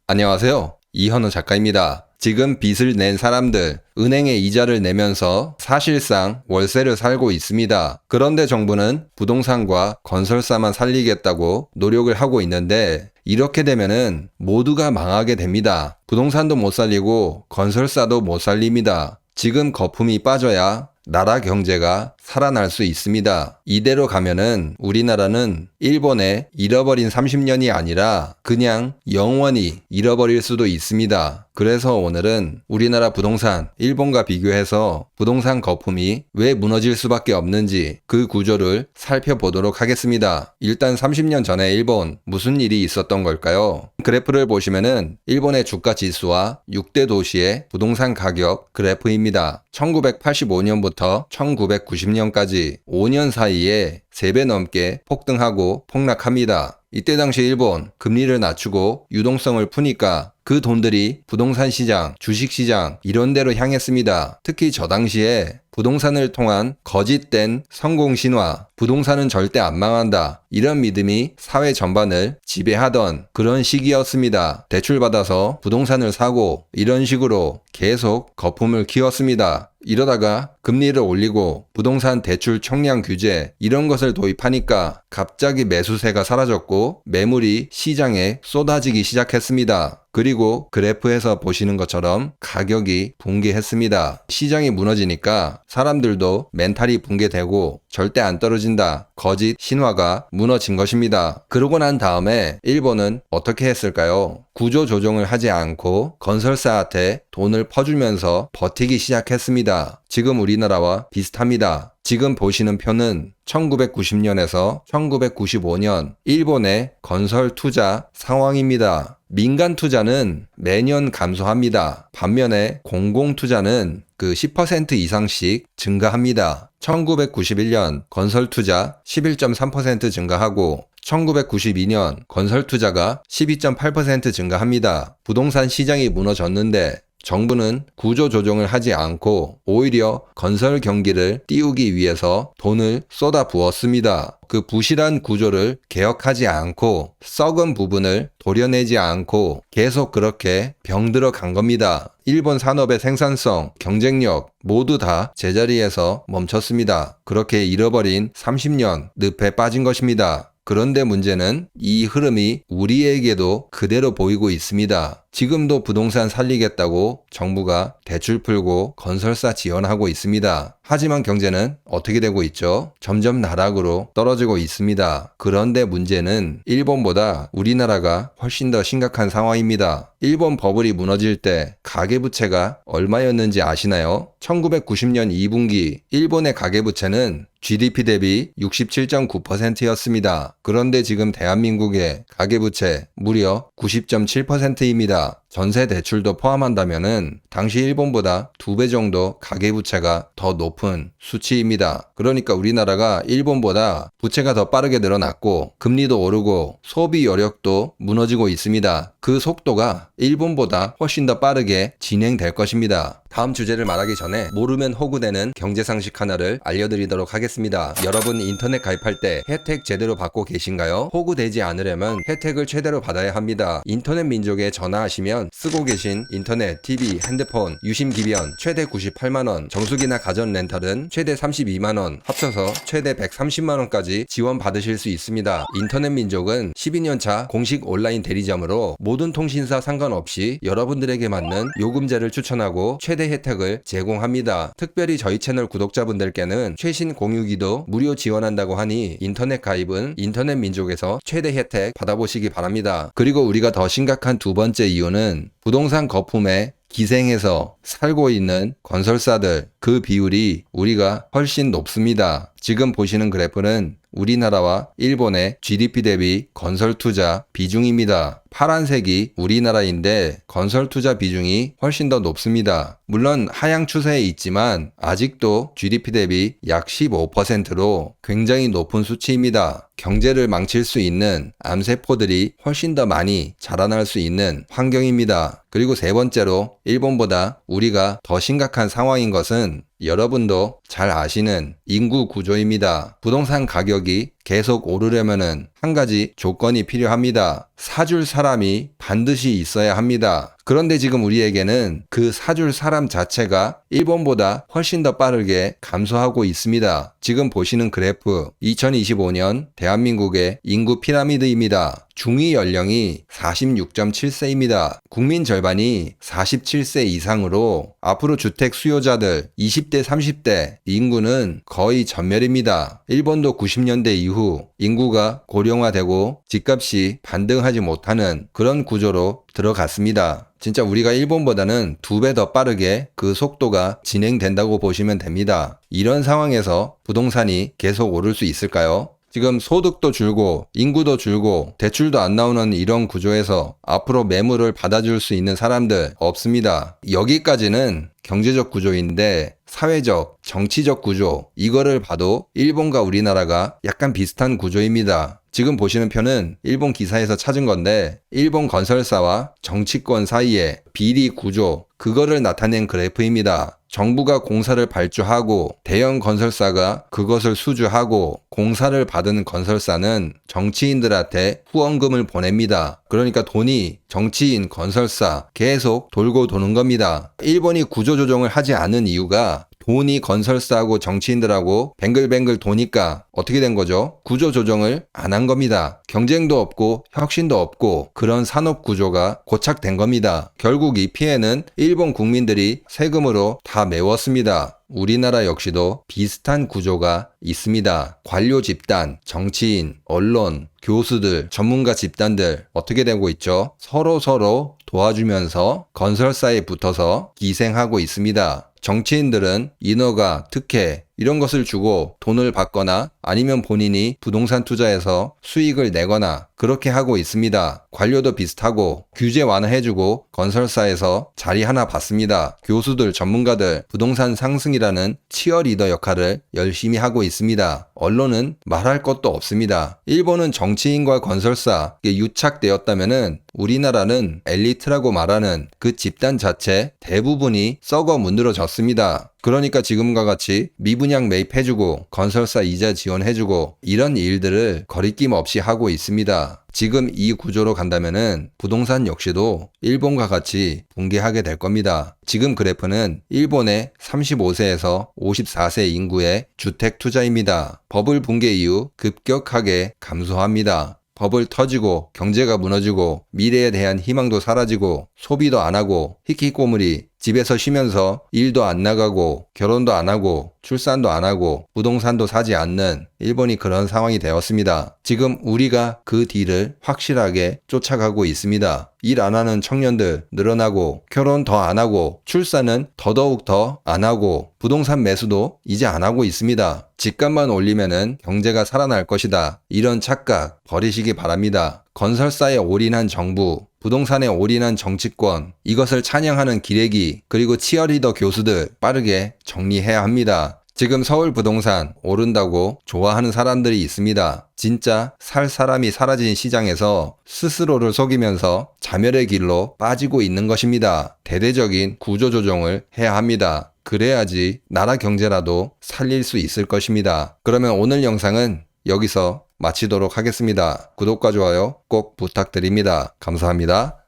안녕하세요. 이현우 작가입니다. 지금 빚을 낸 사람들, 은행에 이자를 내면서 사실상 월세를 살고 있습니다. 그런데 정부는 부동산과 건설사만 살리겠다고 노력을 하고 있는데 이렇게 되면은 모두가 망하게 됩니다. 부동산도 못 살리고 건설사도 못 살립니다. 지금 거품이 빠져야 나라 경제가 살아날 수 있습니다. 이대로 가면은 우리나라는 일본에 잃어버린 30년이 아니라 그냥 영원히 잃어버릴 수도 있습니다. 그래서 오늘은 우리나라 부동산, 일본과 비교해서 부동산 거품이 왜 무너질 수밖에 없는지 그 구조를 살펴보도록 하겠습니다. 일단 30년 전에 일본 무슨 일이 있었던 걸까요? 그래프를 보시면은 일본의 주가 지수와 6대 도시의 부동산 가격 그래프입니다. 1985년부터 1990년까지 5년 사이에 3배 넘게 폭등하고 폭락합니다. 이때 당시 일본 금리를 낮추고 유동성을 푸니까 그 돈들이 부동산 시장, 주식 시장 이런 데로 향했습니다. 특히 저 당시에 부동산을 통한 거짓된 성공 신화, 부동산은 절대 안 망한다. 이런 믿음이 사회 전반을 지배하던 그런 시기였습니다. 대출받아서 부동산을 사고 이런 식으로 계속 거품을 키웠습니다. 이러다가 금리를 올리고 부동산 대출 총량 규제 이런 것을 도입하니까 갑자기 매수세가 사라졌고 매물이 시장에 쏟아지기 시작했습니다. 그리고 그래프에서 보시는 것처럼 가격이 붕괴했습니다. 시장이 무너지니까 사람들도 멘탈이 붕괴되고 절대 안 떨어진다. 거짓 신화가 무너진 것입니다. 그러고 난 다음에 일본은 어떻게 했을까요? 구조 조정을 하지 않고 건설사한테 돈을 퍼주면서 버티기 시작했습니다. 지금 우리나라와 비슷합니다. 지금 보시는 표는 1990년에서 1995년 일본의 건설 투자 상황입니다. 민간 투자는 매년 감소합니다. 반면에 공공 투자는 그 10% 이상씩 증가합니다. 1991년 건설 투자 11.3% 증가하고 1992년 건설 투자가 12.8% 증가합니다. 부동산 시장이 무너졌는데 정부는 구조 조정을 하지 않고 오히려 건설 경기를 띄우기 위해서 돈을 쏟아 부었습니다. 그 부실한 구조를 개혁하지 않고 썩은 부분을 도려내지 않고 계속 그렇게 병들어 간 겁니다. 일본 산업의 생산성, 경쟁력 모두 다 제자리에서 멈췄습니다. 그렇게 잃어버린 30년 늪에 빠진 것입니다. 그런데 문제는 이 흐름이 우리에게도 그대로 보이고 있습니다. 지금도 부동산 살리겠다고 정부가 대출 풀고 건설사 지원하고 있습니다. 하지만 경제는 어떻게 되고 있죠? 점점 나락으로 떨어지고 있습니다. 그런데 문제는 일본보다 우리나라가 훨씬 더 심각한 상황입니다. 일본 버블이 무너질 때 가계부채가 얼마였는지 아시나요? 1990년 2분기 일본의 가계부채는 GDP 대비 67.9%였습니다. 그런데 지금 대한민국의 가계부채 무려 90.7%입니다. 전세 대출도 포함한다면은 당시 일본보다 2배 정도 가계부채가 더 높은 수치입니다. 그러니까 우리나라가 일본보다 부채가 더 빠르게 늘어났고 금리도 오르고 소비 여력도 무너지고 있습니다. 그 속도가 일본보다 훨씬 더 빠르게 진행될 것입니다. 다음 주제를 말하기 전에 모르면 호구되는 경제상식 하나를 알려드리도록 하겠습니다. 여러분 인터넷 가입할 때 혜택 제대로 받고 계신가요? 호구되지 않으려면 혜택을 최대로 받아야 합니다. 인터넷 민족에 전화하시면 쓰고 계신 인터넷, TV, 핸드폰, 유심 기변 최대 98만원, 정수기나 가전 렌탈은 최대 32만원, 합쳐서 최대 130만원까지 지원 받으실 수 있습니다. 인터넷 민족은 12년차 공식 온라인 대리점으로 모든 통신사 상관없이 여러분들에게 맞는 요금제를 추천하고 최대 혜택을 제공합니다. 특별히 저희 채널 구독자분들께는 최신 공유기도 무료 지원한다고 하니 인터넷 가입은 인터넷 민족에서 최대 혜택 받아보시기 바랍니다. 그리고 우리가 더 심각한 두 번째 이유는 부동산 거품에 기생해서 살고 있는 건설사들 그 비율이 우리가 훨씬 높습니다. 지금 보시는 그래프는 우리나라와 일본의 GDP 대비 건설 투자 비중입니다. 파란색이 우리나라인데 건설 투자 비중이 훨씬 더 높습니다. 물론 하향 추세에 있지만 아직도 GDP 대비 약 15%로 굉장히 높은 수치입니다. 경제를 망칠 수 있는 암세포들이 훨씬 더 많이 자라날 수 있는 환경입니다. 그리고 세 번째로 일본보다 우리가 더 심각한 상황인 것은 여러분도 잘 아시는 인구 구조입니다. 부동산 가격이 계속 오르려면은 한 가지 조건이 필요합니다. 사줄 사람이 반드시 있어야 합니다. 그런데 지금 우리에게는 그 사줄 사람 자체가 일본보다 훨씬 더 빠르게 감소하고 있습니다. 지금 보시는 그래프 2025년 대한민국의 인구 피라미드입니다. 중위 연령이 46.7세입니다. 국민 절반이 47세 이상으로 앞으로 주택 수요자들 20대 30대 인구는 거의 전멸입니다. 일본도 90년대 이후 인구가 고령화되고 집값이 반등하지 못하는 그런 구조로 들어갔습니다. 진짜 우리가 일본보다는 2배 더 빠르게 그 속도가 진행된다고 보시면 됩니다. 이런 상황에서 부동산이 계속 오를 수 있을까요? 지금 소득도 줄고 인구도 줄고 대출도 안 나오는 이런 구조에서 앞으로 매물을 받아줄 수 있는 사람들 없습니다. 여기까지는 경제적 구조인데 사회적, 정치적 구조 이거를 봐도 일본과 우리나라가 약간 비슷한 구조입니다. 지금 보시는 표는 일본 기사에서 찾은 건데 일본 건설사와 정치권 사이의 비리 구조 그거를 나타낸 그래프입니다. 정부가 공사를 발주하고 대형 건설사가 그것을 수주하고 공사를 받은 건설사는 정치인들한테 후원금을 보냅니다. 그러니까 돈이 정치인, 건설사 계속 돌고 도는 겁니다. 일본이 구조조정을 하지 않은 이유가 돈이 건설사하고 정치인들하고 뱅글뱅글 도니까 어떻게 된 거죠? 구조조정을 안 한 겁니다. 경쟁도 없고 혁신도 없고 그런 산업 구조가 고착된 겁니다. 결국 이 피해는 일본 국민들이 세금으로 다 메웠습니다. 우리나라 역시도 비슷한 구조가 있습니다. 관료 집단, 정치인, 언론, 교수들, 전문가 집단들 어떻게 되고 있죠? 서로 도와주면서 건설사에 붙어서 기생하고 있습니다. 정치인들은 인허가, 특혜 이런 것을 주고 돈을 받거나 아니면 본인이 부동산 투자해서 수익을 내거나 그렇게 하고 있습니다. 관료도 비슷하고 규제 완화해주고 건설사에서 자리 하나 받습니다. 교수들, 전문가들 부동산 상승이라는 치어리더 역할을 열심히 하고 있습니다. 언론은 말할 것도 없습니다. 일본은 정치인과 건설사 유착되었다면은 우리나라는 엘리트라고 말하는 그 집단 자체 대부분이 썩어 문드러졌습니다. 그러니까 지금과 같이 미분양 매입해주고 건설사 이자 지원해주고 이런 일들을 거리낌 없이 하고 있습니다. 지금 이 구조로 간다면은 부동산 역시도 일본과 같이 붕괴하게 될 겁니다. 지금 그래프는 일본의 35세에서 54세 인구의 주택 투자입니다. 버블 붕괴 이후 급격하게 감소합니다. 버블 터지고 경제가 무너지고 미래에 대한 희망도 사라지고 소비도 안 하고 히키코모리 집에서 쉬면서 일도 안 나가고 결혼도 안 하고 출산도 안 하고 부동산도 사지 않는 일본이 그런 상황이 되었습니다. 지금 우리가 그 뒤를 확실하게 쫓아가고 있습니다. 일 안 하는 청년들 늘어나고 결혼 더 안 하고 출산은 더더욱 더 안 하고 부동산 매수도 이제 안 하고 있습니다. 집값만 올리면은 경제가 살아날 것이다. 이런 착각 버리시기 바랍니다. 건설사에 올인한 정부, 부동산에 올인한 정치권, 이것을 찬양하는 기레기, 그리고 치어리더 교수들 빠르게 정리해야 합니다. 지금 서울 부동산 오른다고 좋아하는 사람들이 있습니다. 진짜 살 사람이 사라진 시장에서 스스로를 속이면서 자멸의 길로 빠지고 있는 것입니다. 대대적인 구조조정을 해야 합니다. 그래야지 나라 경제라도 살릴 수 있을 것입니다. 그러면 오늘 영상은 여기서 마치도록 하겠습니다. 구독과 좋아요 꼭 부탁드립니다. 감사합니다.